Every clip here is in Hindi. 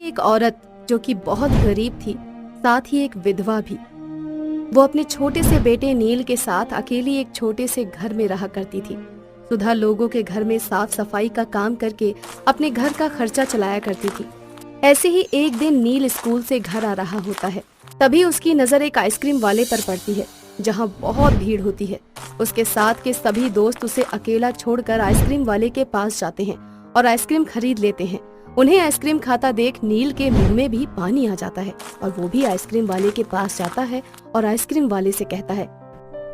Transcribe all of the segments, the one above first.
एक औरत जो कि बहुत गरीब थी, साथ ही एक विधवा भी। वो अपने छोटे से बेटे नील के साथ अकेली एक छोटे से घर में रहा करती थी। सुधा लोगों के घर में साफ सफाई का काम करके अपने घर का खर्चा चलाया करती थी। ऐसे ही एक दिन नील स्कूल से घर आ रहा होता है। तभी उसकी नजर एक आइसक्रीम वाले पर पड़ती है, जहाँ बहुत भीड़ होती है। उसके साथ के सभी दोस्त उसे अकेला छोड़कर आइसक्रीम वाले के पास जाते हैं और आइसक्रीम खरीद लेते हैं। उन्हें आइसक्रीम खाता देख नील के मुंह में भी पानी आ जाता है और वो भी आइसक्रीम वाले के पास जाता है और आइसक्रीम वाले से कहता है,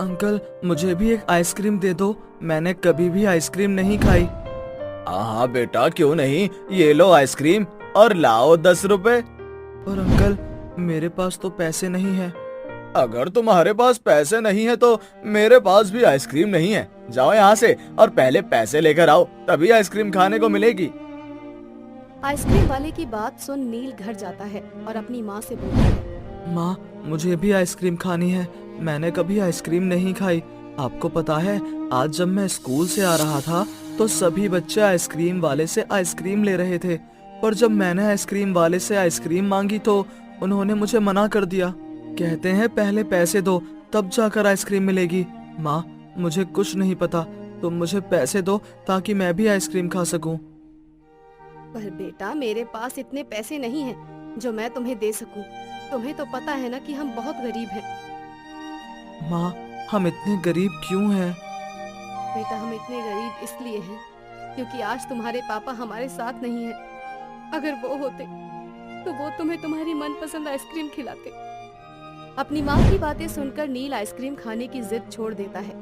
अंकल मुझे भी एक आइसक्रीम दे दो, मैंने कभी भी आइसक्रीम नहीं खाई। हाँ बेटा, क्यों नहीं, ये लो आइसक्रीम और लाओ 10 रुपए। पर अंकल मेरे पास तो पैसे नहीं है। अगर तुम्हारे पास पैसे नहीं है तो मेरे पास भी आइसक्रीम नहीं है। जाओ यहाँ से और पहले पैसे लेकर आओ, तभी आइसक्रीम खाने को मिलेगी। आइसक्रीम वाले की बात सुन नील घर जाता है और अपनी माँ से बोलता है, माँ मुझे भी आइसक्रीम खानी है, मैंने कभी आइसक्रीम नहीं खाई। आपको पता है आज जब मैं स्कूल से आ रहा था तो सभी बच्चे आइसक्रीम वाले से आइसक्रीम ले रहे थे, पर जब मैंने आइसक्रीम वाले से आइसक्रीम मांगी तो उन्होंने मुझे मना कर दिया। कहते हैं पहले पैसे दो तब जाकर आइसक्रीम मिलेगी। माँ मुझे कुछ नहीं पता, तुम मुझे पैसे दो ताकि मैं भी आइसक्रीम खा सकूं। पर बेटा मेरे पास इतने पैसे नहीं हैं जो मैं तुम्हें दे सकूं। तुम्हें तो पता है ना कि हम बहुत गरीब हैं। माँ हम इतने गरीब क्यों हैं? बेटा हम इतने गरीब इसलिए हैं क्योंकि आज तुम्हारे पापा हमारे साथ नहीं हैं। अगर वो होते तो वो तुम्हें तुम्हारी मनपसंद आइसक्रीम खिलाते। अपनी माँ की बातें सुनकर नील आइसक्रीम खाने की जिद छोड़ देता है,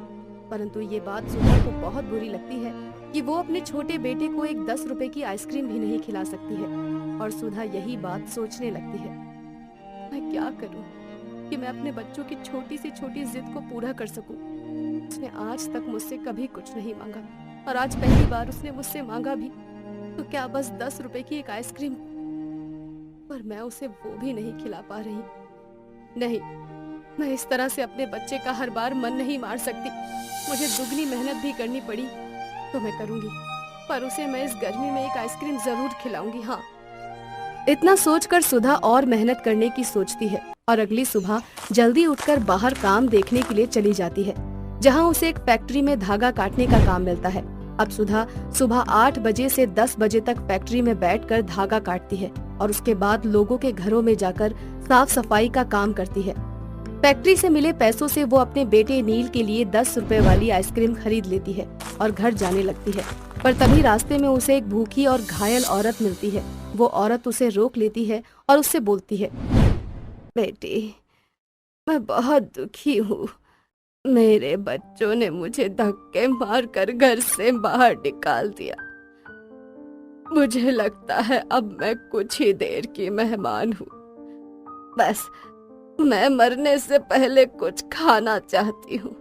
परंतु ये बात सुधा को बहुत बुरी लगती है कि वो अपने छोटे बेटे को एक 10 रुपए की आइसक्रीम भी नहीं खिला सकती है। और सुधा यही बात सोचने लगती है, मैं क्या करूं कि मैं अपने बच्चों की छोटी से छोटी जिद को पूरा कर सकूं। उसने आज तक मुझसे कभी कुछ नहीं मांगा और आज पहली बार उसने मुझसे मांगा भी तो क्या बस 10 रुपए की एक आइसक्रीम, पर मैं उसे वो भी नहीं खिला पा रही। नहीं, मैं इस तरह से अपने बच्चे का हर बार मन नहीं मार सकती। मुझे दुगनी मेहनत भी करनी पड़ी तो मैं करूंगी, पर उसे मैं इस गर्मी में एक आइसक्रीम जरूर खिलाऊंगी। हाँ, इतना सोचकर सुधा और मेहनत करने की सोचती है और अगली सुबह जल्दी उठकर बाहर काम देखने के लिए चली जाती है, जहाँ उसे एक फैक्ट्री में धागा काटने का काम मिलता है। अब सुधा सुबह 8 बजे से 10 बजे तक फैक्ट्री में बैठकर धागा काटती है और उसके बाद लोगों के घरों में जाकर साफ सफाई का काम करती है। फैक्ट्री से मिले पैसों से वो अपने बेटे नील के लिए 10 रुपए वाली आइसक्रीम खरीद लेती है और घर जाने लगती है। पर तभी रास्ते में उसे एक भूखी और घायल औरत मिलती है। वो औरत उसे रोक लेती है और उससे बोलती है, बेटी मैं बहुत दुखी हूँ, मेरे बच्चों ने मुझे धक्के मारकर घर से बाहर निकाल दिया। मुझे लगता है अब मैं कुछ ही देर की मेहमान हूँ। बस मैं मरने से पहले कुछ खाना चाहती हूँ।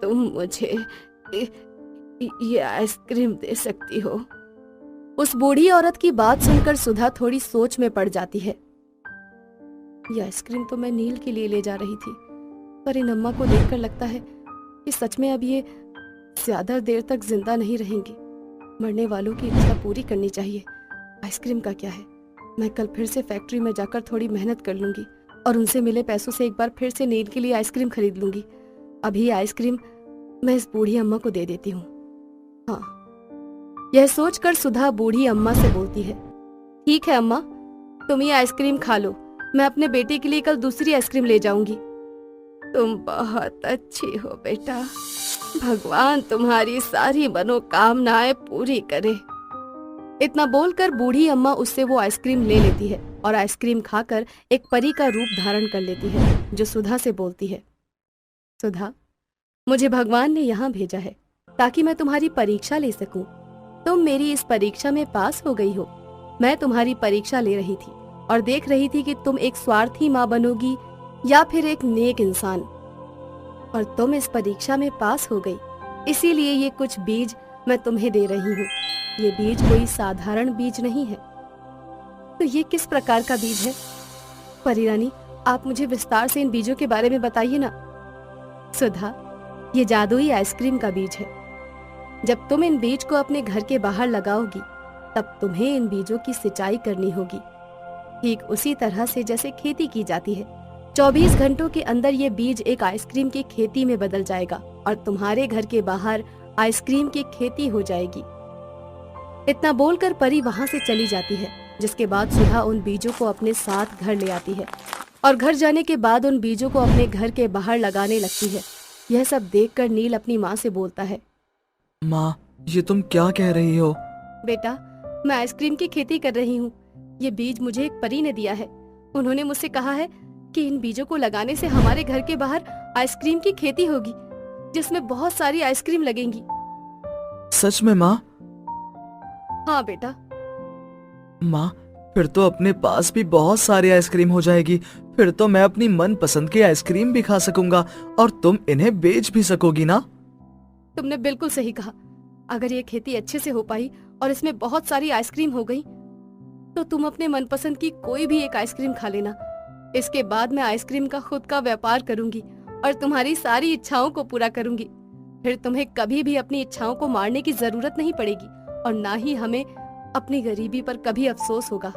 तुम मुझे ये आइसक्रीम दे सकती हो? उस बूढ़ी औरत की बात सुनकर सुधा थोड़ी सोच में पड़ जाती है। ये आइसक्रीम तो मैं नील के लिए ले जा रही थी, पर इन अम्मा को देखकर लगता है कि सच में अब ये ज्यादा देर तक जिंदा नहीं रहेंगी। मरने वालों की इच्छा पूरी करनी चाहिए। आइसक्रीम का क्या है, मैं कल फिर से फैक्ट्री में जाकर थोड़ी मेहनत कर लूंगी और उनसे मिले पैसों से एक बार फिर से नील के लिए आइसक्रीम खरीद लूंगी। अभी आइसक्रीम मैं इस बूढ़ी अम्मा को दे देती हूँ। हाँ, यह सोचकर सुधा बूढ़ी अम्मा से बोलती है, ठीक है अम्मा, तुम ये आइसक्रीम खा लो, मैं अपने बेटे के लिए कल दूसरी आइसक्रीम ले जाऊंगी। तुम बहुत अच्छी हो बेटा, भगवान तुम्हारी सारी मनोकामनाएं पूरी करे। इतना बोलकर बूढ़ी अम्मा उससे वो आइसक्रीम ले लेती है और आइसक्रीम खाकर एक परी का रूप धारण कर लेती है, जो सुधा से बोलती है, सुधा मुझे भगवान ने यहाँ भेजा है ताकि मैं तुम्हारी परीक्षा ले सकूं। तुम मेरी इस परीक्षा में पास हो गई हो। मैं तुम्हारी परीक्षा ले रही थी और देख रही थी कि तुम एक स्वार्थी माँ बनोगी या फिर एक नेक इंसान, और तुम इस परीक्षा में पास हो गई। इसीलिए ये कुछ बीज मैं तुम्हें दे रही हूँ। ये बीज कोई साधारण बीज नहीं है। तो ये किस प्रकार का बीज है? परी रानी, आप मुझे विस्तार से इन बीजों के बारे में बताइए ना। सुधा, ये जादुई आइसक्रीम का बीज है। जब तुम इन बीज को अपने घर के बाहर लगाओगी तब तुम्हें इन बीजों की सिंचाई करनी होगी, ठीक उसी तरह से जैसे खेती की जाती है। 24 घंटों के अंदर ये बीज एक आइसक्रीम की खेती में बदल जाएगा और तुम्हारे घर के बाहर आइसक्रीम की खेती हो जाएगी। इतना बोलकर परी वहां से चली जाती है, जिसके बाद सुधा उन बीजों को अपने साथ घर ले आती है और घर जाने के बाद उन बीजों को अपने घर के बाहर लगाने लगती है। यह सब देखकर नील अपनी माँ से बोलता है, माँ, ये तुम क्या कह रही हो? बेटा, मैं आइसक्रीम की खेती कर रही हूँ। ये बीज मुझे एक परी ने दिया है। उन्होंने मुझसे कहा है कि इन बीजों को लगाने से हमारे घर के बाहर आइसक्रीम की खेती होगी, जिसमें बहुत सारी आइसक्रीम लगेंगी। सच में माँ? हाँ बेटा। माँ, फिर तो अपने पास भी बहुत सारी आइसक्रीम हो जाएगी। फिर तो मैं अपनी मनपसंद की आइसक्रीम भी खा सकूंगा और तुम इन्हें बेच भी सकोगी ना? तुमने बिल्कुल सही कहा। अगर ये खेती अच्छे से हो पाई और इसमें बहुत सारी आइसक्रीम हो गई, तो तुम अपने मनपसंद की कोई भी एक आइसक्रीम खा लेना। इसके बाद मैं आइसक्रीम का खुद का व्यापार करूंगी और तुम्हारी सारी इच्छाओं को पूरा करूंगी। फिर तुम्हें कभी भी अपनी इच्छाओं को मारने की जरूरत नहीं पड़ेगी और ना ही हमें अपनी गरीबी पर कभी अफसोस होगा।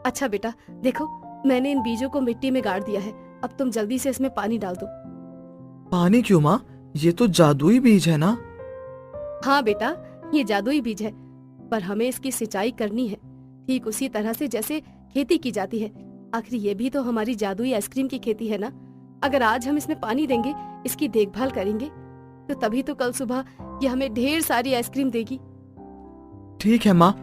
अच्छा बेटा, देखो, मैंने इन बीजों को मिट्टी में गाड़ दिया है। अब तुम जल्दी से इसमें पानी डाल दो। पानी क्यों माँ? ये तो जादुई बीज है ना? हाँ बेटा, ये जादुई बीज है, पर हमें इसकी सिंचाई करनी है, ठीक उसी तरह से जैसे खेती की जाती है। आखिर ये भी तो हमारी जादुई आइसक्रीम की खेती है ना। अगर आज हम इसमें पानी देंगे, इसकी देखभाल करेंगे, तो तभी तो कल सुबह ये हमें ढेर सारी आइसक्रीम देगी। ठीक है माँ,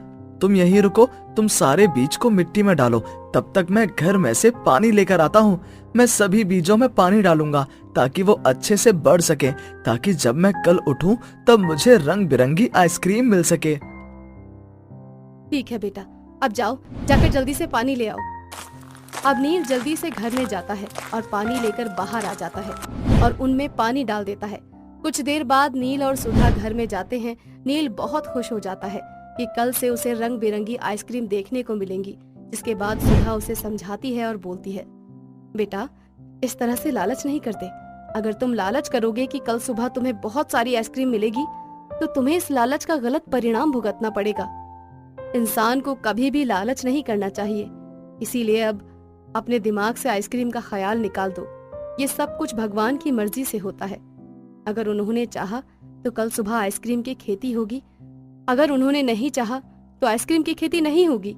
तुम यहीं रुको। तुम सारे बीज को मिट्टी में डालो, तब तक मैं घर में से पानी लेकर आता हूँ। मैं सभी बीजों में पानी डालूंगा ताकि वो अच्छे से बढ़ सके, ताकि जब मैं कल उठूं तब मुझे रंग बिरंगी आइसक्रीम मिल सके। ठीक है बेटा, अब जाओ, जाकर जल्दी से पानी ले आओ। अब नील जल्दी से घर में जाता है और पानी लेकर बाहर आ जाता है और उनमें पानी डाल देता है। कुछ देर बाद नील और सुधा घर में जाते हैं। नील बहुत खुश हो जाता है कि कल से उसे रंग बिरंगी आइसक्रीम देखने को मिलेंगी। जिसके बाद सुधा उसे समझाती है और बोलती है, बेटा, इस तरह से लालच नहीं करते। अगर तुम लालच करोगे कि कल सुबह तुम्हें बहुत सारी आइसक्रीम मिलेगी, तो तुम्हें इस लालच का गलत परिणाम भुगतना पड़ेगा। इंसान को कभी भी लालच नहीं करना चाहिए। इसीलिए अब अपने दिमाग से आइसक्रीम का ख्याल निकाल दो। ये सब कुछ भगवान की मर्जी से होता है। अगर उन्होंने चाहा तो कल सुबह आइसक्रीम की खेती होगी, अगर उन्होंने नहीं चाहा तो आइसक्रीम की खेती नहीं होगी।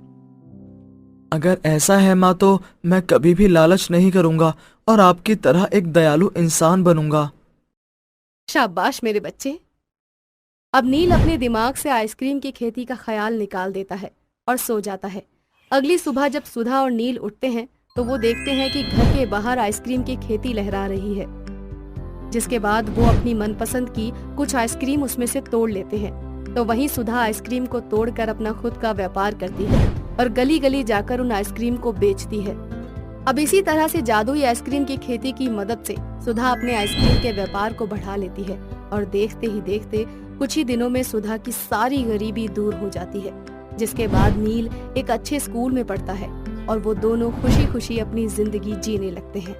अगर ऐसा है माँ, तो मैं कभी भी लालच नहीं करूंगा और आपकी तरह एक दयालु इंसान बनूंगा। शाबाश मेरे बच्चे। अब नील अपने दिमाग से आइसक्रीम की खेती का ख्याल निकाल देता है और सो जाता है। अगली सुबह जब सुधा और नील उठते हैं तो वो देखते हैं कि घर के बाहर आइसक्रीम की खेती लहरा रही है। जिसके बाद वो अपनी मनपसंद की कुछ आइसक्रीम उसमें से तोड़ लेते हैं। तो वहीं सुधा आइसक्रीम को तोड़कर अपना खुद का व्यापार करती है और गली गली जाकर उन आइसक्रीम को बेचती है। अब इसी तरह से जादुई आइसक्रीम की खेती की मदद से सुधा अपने आइसक्रीम के व्यापार को बढ़ा लेती है और देखते ही देखते कुछ ही दिनों में सुधा की सारी गरीबी दूर हो जाती है। जिसके बाद नील एक अच्छे स्कूल में पढ़ता है और वो दोनों खुशी खुशी अपनी जिंदगी जीने लगते हैं।